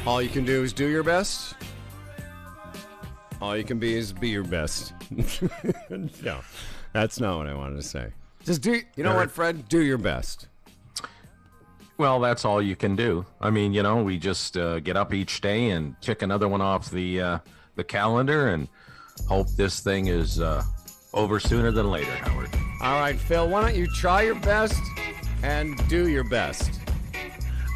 All you can do is do your best. All you can be is be your best. No, that's not what I wanted to say. Just do, you know what, Fred? Do your best. Well, that's all you can do. I mean, we just get up each day and check another one off the calendar and hope this thing is over sooner than later, Howard. All right, Phil, why don't you try your best and do your best?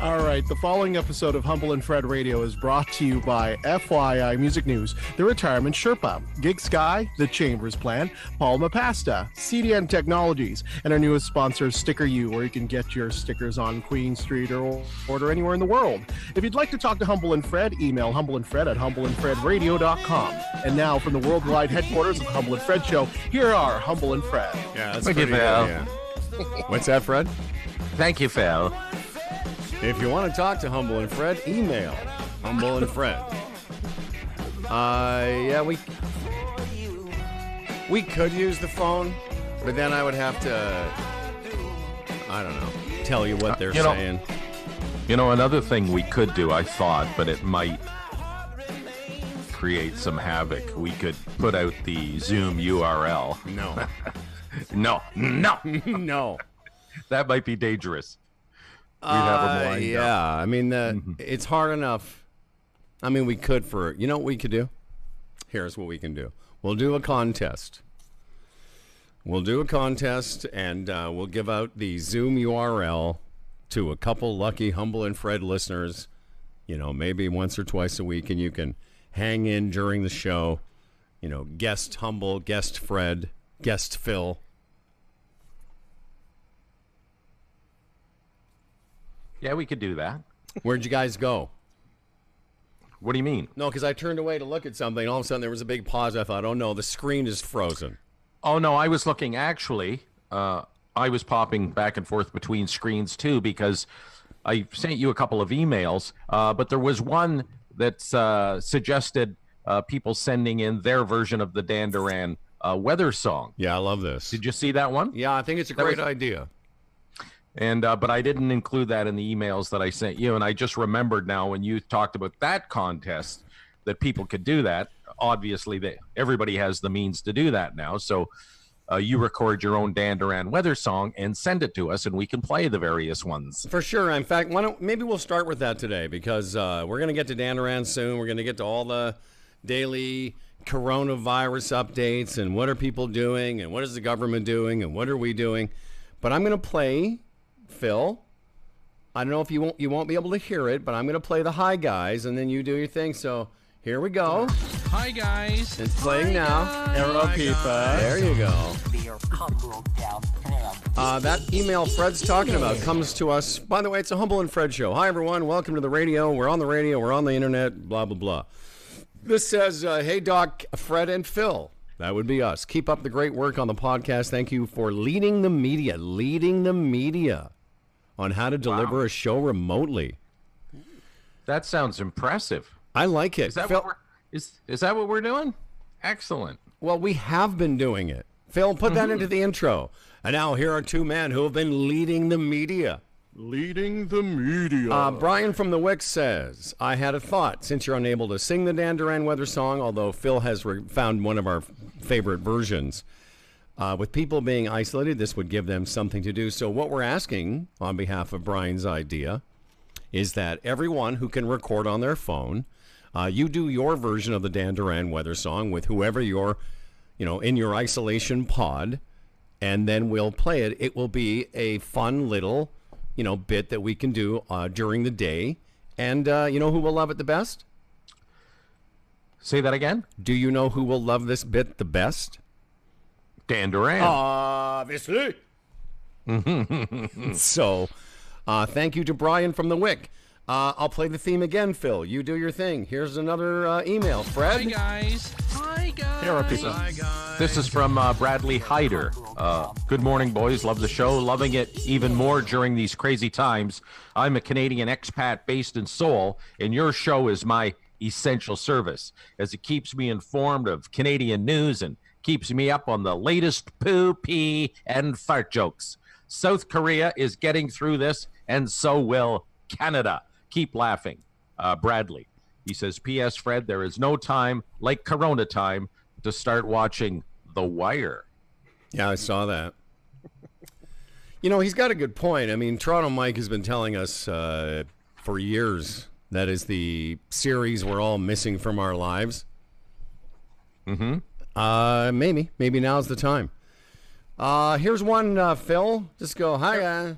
All right, the following episode of Humble and Fred Radio is brought to you by FYI Music News, The Retirement Sherpa, Gig Sky, The Chambers Plan, Palma Pasta, CDN Technologies, and our newest sponsor, Sticker U, where you can get your stickers on Queen Street or order anywhere in the world. If you'd like to talk to Humble and Fred, email humbleandfred at humbleandfredradio.com. And now, from the worldwide headquarters of the Humble and Fred Show, here are Humble and Fred. Yeah, that's pretty good. Yeah. What's that, Fred? Thank you, Phil. If you want to talk to Humble and Fred, email Humble and Fred. Yeah, we could use the phone, but then I would have to, I don't know, tell you what they're saying. Another thing we could do, I thought, but it might create some havoc. We could put out the Zoom URL. No. No. That might be dangerous. We'd have them lined up. I mean, it's hard enough. I mean, we could you know what we could do? Here's what we can do. We'll do a contest. And we'll give out the Zoom URL to a couple lucky Humble and Fred listeners, maybe once or twice a week, and you can hang in during the show, guest Humble, guest Fred, guest Phil. Yeah, we could do that. Where'd you guys go? What do you mean? No, because I turned away to look at something, and all of a sudden there was a big pause. I thought, oh no, the screen is frozen. Oh no, I was looking, actually, I was popping back and forth between screens too, because I sent you a couple of emails, but there was one that suggested people sending in their version of the Dan Duran weather song. Yeah, I love this. Did you see that one? Yeah, I think it's a great idea. And but I didn't include that in the emails that I sent you, and I just remembered now when you talked about that contest that people could do that. Obviously, everybody has the means to do that now. So you record your own Dan Duran weather song and send it to us, and we can play the various ones. For sure. In fact, maybe we'll start with that today, because we're going to get to Dan Duran soon. We're going to get to all the daily coronavirus updates and what are people doing and what is the government doing and what are we doing. But I'm going to play, Phil, I don't know if you won't be able to hear it, but I'm going to play the Hi Guys, and then you do your thing. So here we go. Hi, guys. It's playing now. Hello, people. There you go. That email Fred's talking about comes to us. By the way, it's a Humble and Fred show. Hi, everyone. Welcome to the radio. We're on the radio. We're on the internet. Blah, blah, blah. This says, hey, Doc, Fred, and Phil. That would be us. Keep up the great work on the podcast. Thank you for leading the media on how to deliver a show remotely. That sounds impressive. I like it. Is that, Phil, is that what we're doing? Excellent. Well, we have been doing it. Phil, put that into the intro. And now here are two men who have been leading the media. Brian from the Wick says, I had a thought. Since you're unable to sing the Dan Duran weather song, although Phil has found one of our favorite versions, with people being isolated, this would give them something to do. So what we're asking on behalf of Brian's idea is that everyone who can record on their phone, you do your version of the Dan Duran weather song with whoever you're, in your isolation pod, and then we'll play it. It will be a fun little, bit that we can do during the day. And you know who will love it the best? Say that again? Do you know who will love this bit the best? Dan Duran. Obviously. So, thank you to Brian from the Wick. I'll play the theme again, Phil. You do your thing. Here's another email. Fred? Hi, guys. Here are people. This is from Bradley Hyder. Good morning, boys. Love the show. Loving it even more during these crazy times. I'm a Canadian expat based in Seoul, and your show is my essential service, as it keeps me informed of Canadian news and keeps me up on the latest poo, pee, and fart jokes. South Korea is getting through this, and so will Canada. Keep laughing. Bradley. He says, P.S. Fred, there is no time like Corona time to start watching The Wire. Yeah, I saw that. He's got a good point. I mean, Toronto Mike has been telling us for years that is the series we're all missing from our lives. Maybe now's the time. Here's one, Phil. Just go, hi, guys.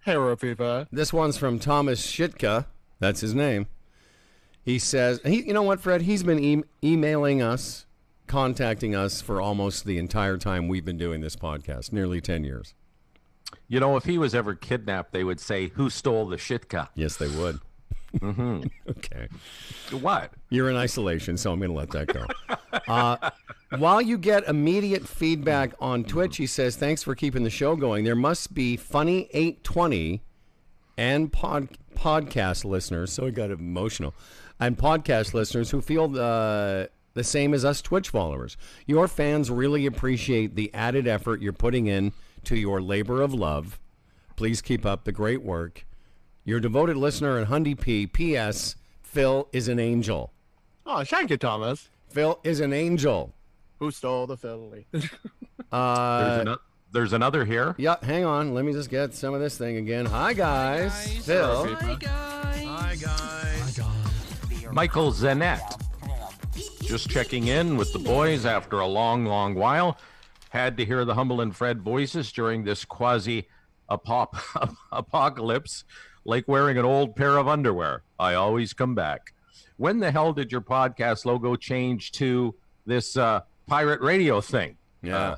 Hey, Rafifa. This one's from Thomas Shitka. That's his name. He says, you know what, Fred? He's been emailing us, contacting us for almost the entire time we've been doing this podcast, nearly 10 years. You know, if he was ever kidnapped, they would say, who stole the Shitka? Yes, they would. Okay. What? You're in isolation, so I'm going to let that go. While you get immediate feedback on Twitch, he says, thanks for keeping the show going. There must be funny 820 and podcast listeners, so it got emotional, and podcast listeners who feel the same as us Twitch followers. Your fans really appreciate the added effort you're putting in to your labor of love. Please keep up the great work. Your devoted listener and Hundy P. P.S. Phil is an angel. Oh, thank you, Thomas. Phil is an angel. Who stole the Philly? There's another here. Yeah, hang on. Let me just get some of this thing again. Hi, guys. Phil. Hi, guys. Hi, guys. Michael Zanette. Just checking in with the boys after a long, long while. Had to hear the Humble and Fred voices during this quasi-apocalypse, like wearing an old pair of underwear. I always come back. When the hell did your podcast logo change to this pirate radio thing? Yeah.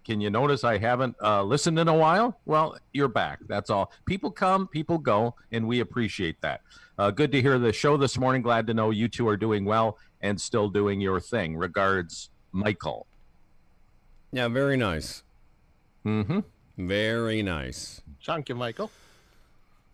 Can you notice I haven't listened in a while? Well, you're back. That's all. People come, people go, and we appreciate that. Good to hear the show this morning. Glad to know you two are doing well and still doing your thing. Regards, Michael. Yeah, very nice. Mm-hmm. Very nice. Thank you, Michael.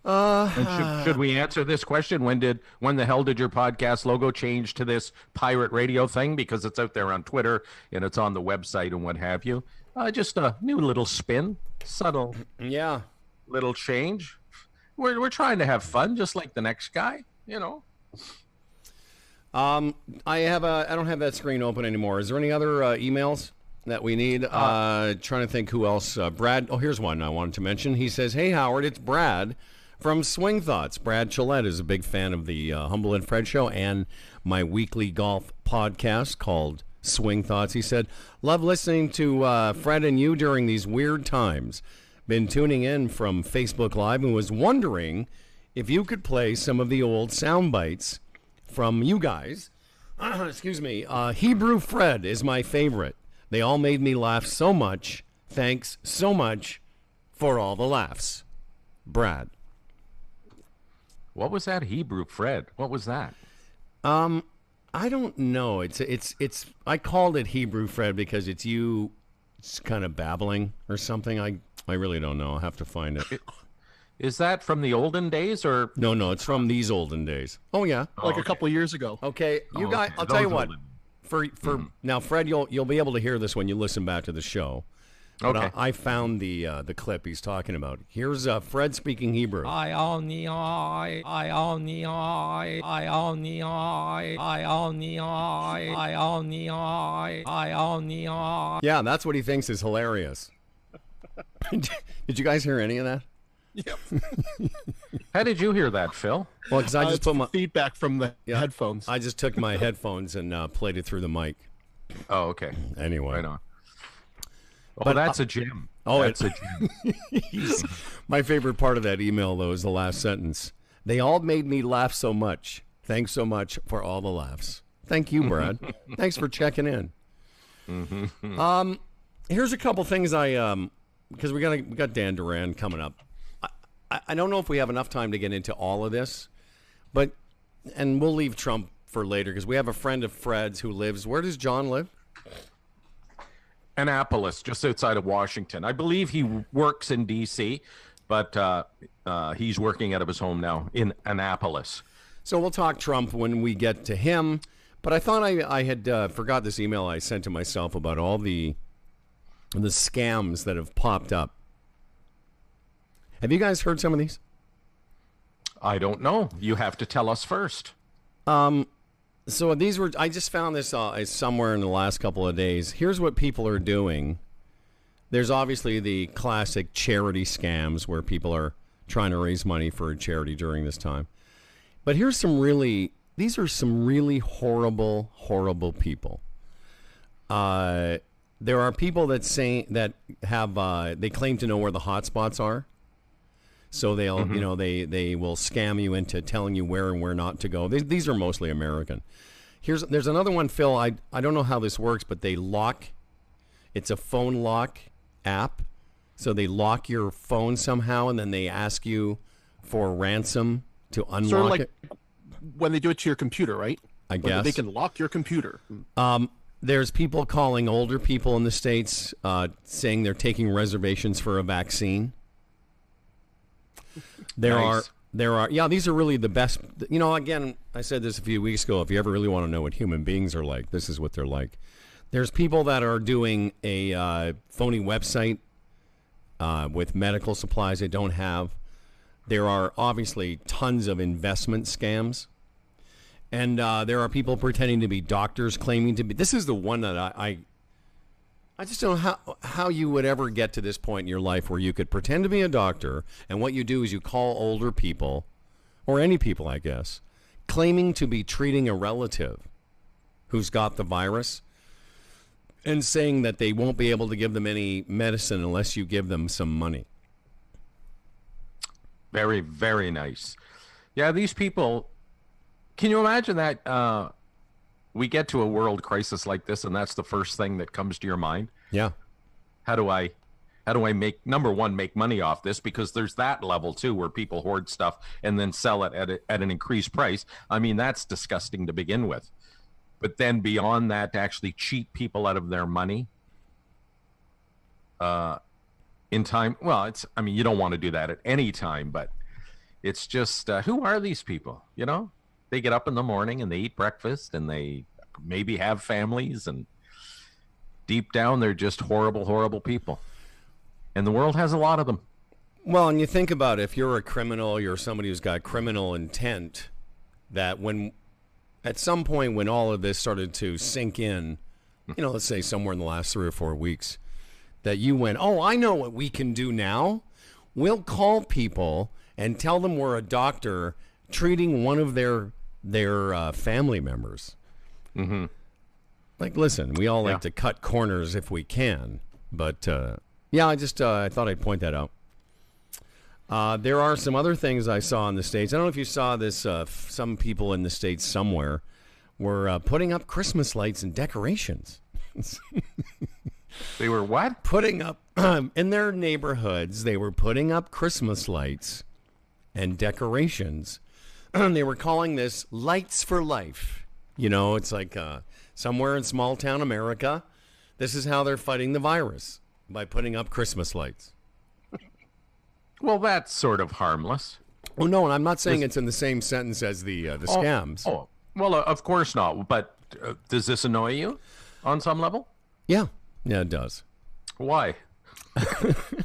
Should we answer this question? When the hell did your podcast logo change to this pirate radio thing? Because it's out there on Twitter and it's on the website and what have you. Just a new little spin, subtle, Yeah. little change. We're trying to have fun, just like the next guy, you know. I don't have that screen open anymore. Is there any other emails that we need? Trying to think who else. Brad. Oh, here's one I wanted to mention. He says, "Hey Howard, it's Brad from Swing Thoughts." Brad Chillette is a big fan of the Humble and Fred show and my weekly golf podcast called Swing Thoughts. He said, "Love listening to Fred and you during these weird times. Been tuning in from Facebook Live and was wondering if you could play some of the old sound bites from you guys." Excuse me. Hebrew Fred is my favorite. They all made me laugh so much. Thanks so much for all the laughs. Brad. What was that Hebrew Fred? What was that? I don't know. It's I called it Hebrew Fred because it's you kind of babbling or something. I really don't know. I'll have to find it. Is that from the olden days or? No, it's from these olden days. Oh yeah. Like a couple of years ago. Okay, you guys. I'll tell you what. For now, Fred, you'll be able to hear this when you listen back to the show. But Okay. I found the clip he's talking about. Here's Fred speaking Hebrew. Yeah, that's what he thinks is hilarious. Did you guys hear any of that? Yep. How did you hear that, Phil? Well, because I just It's put my feedback from the headphones. I just took my headphones and played it through the mic. Oh, okay. Anyway, Right on. Oh, But, that's a gem. oh, That's a gem. my favorite part of that email though is the last sentence. They all made me laugh so much. Thanks so much for all the laughs. Thank you, Brad. Thanks for checking in. Here's a couple things because we got Dan Duran coming up. I don't know if we have enough time to get into all of this, and we'll leave Trump for later because we have a friend of Fred's who lives. Where does John live? Annapolis, just outside of Washington. I believe he works in D.C., but he's working out of his home now in Annapolis. So we'll talk Trump when we get to him. But I thought I had forgot this email I sent to myself about all the scams that have popped up. Have you guys heard some of these? I don't know. You have to tell us first. So these were, I just found this somewhere in the last couple of days. Here's what people are doing. There's obviously the classic charity scams where people are trying to raise money for a charity during this time. But these are some really horrible, horrible people. There are people that they claim to know where the hot spots are. So they'll, they will scam you into telling you where and where not to go. These are mostly American. There's another one, Phil. I don't know how this works, but it's a phone lock app. So they lock your phone somehow, and then they ask you for a ransom to unlock sort of like it. When they do it to your computer, right? I guess. They can lock your computer. There's people calling older people in the States saying they're taking reservations for a vaccine. There Nice. are, these are really the best. Again, I said this a few weeks ago. If you ever really want to know what human beings are like, this is what they're like. There's people that are doing a phony website with medical supplies they don't have. There are obviously tons of investment scams. And there are people pretending to be doctors, claiming to be. This is the one that I just don't know how you would ever get to this point in your life where you could pretend to be a doctor, and what you do is you call older people, or any people, I guess, claiming to be treating a relative who's got the virus, and saying that they won't be able to give them any medicine unless you give them some money. Very, very nice. Yeah, these people, can you imagine that we get to a world crisis like this, and that's the first thing that comes to your mind? Yeah. How do I make money off this? Because there's that level too, where people hoard stuff and then sell it at an increased price. I mean, that's disgusting to begin with. But then beyond that, to actually cheat people out of their money in time. Well, you don't want to do that at any time, but it's just, who are these people? They get up in the morning and they eat breakfast and they maybe have families, and deep down they're just horrible, horrible people. And the world has a lot of them. Well, and you think about it, if you're a criminal, you're somebody who's got criminal intent, that at some point when all of this started to sink in, let's say somewhere in the last 3 or 4 weeks, that you went, oh, I know what we can do now. We'll call people and tell them we're a doctor treating one of their family members. Mm-hmm. Like, listen, we all like to cut corners if we can, but I thought I'd point that out. There are some other things I saw in the States. I don't know if you saw this. Some people in the States somewhere were putting up Christmas lights and decorations. They were what? Putting up in their neighborhoods. They were putting up Christmas lights and decorations. They were calling this Lights for Life. It's like somewhere in small town America, this is how they're fighting the virus, by putting up Christmas lights. Well, that's sort of harmless. Oh, no, and I'm not saying it's in the same sentence as the scams. Oh, well, of course not. But does this annoy you on some level? Yeah, it does. Why?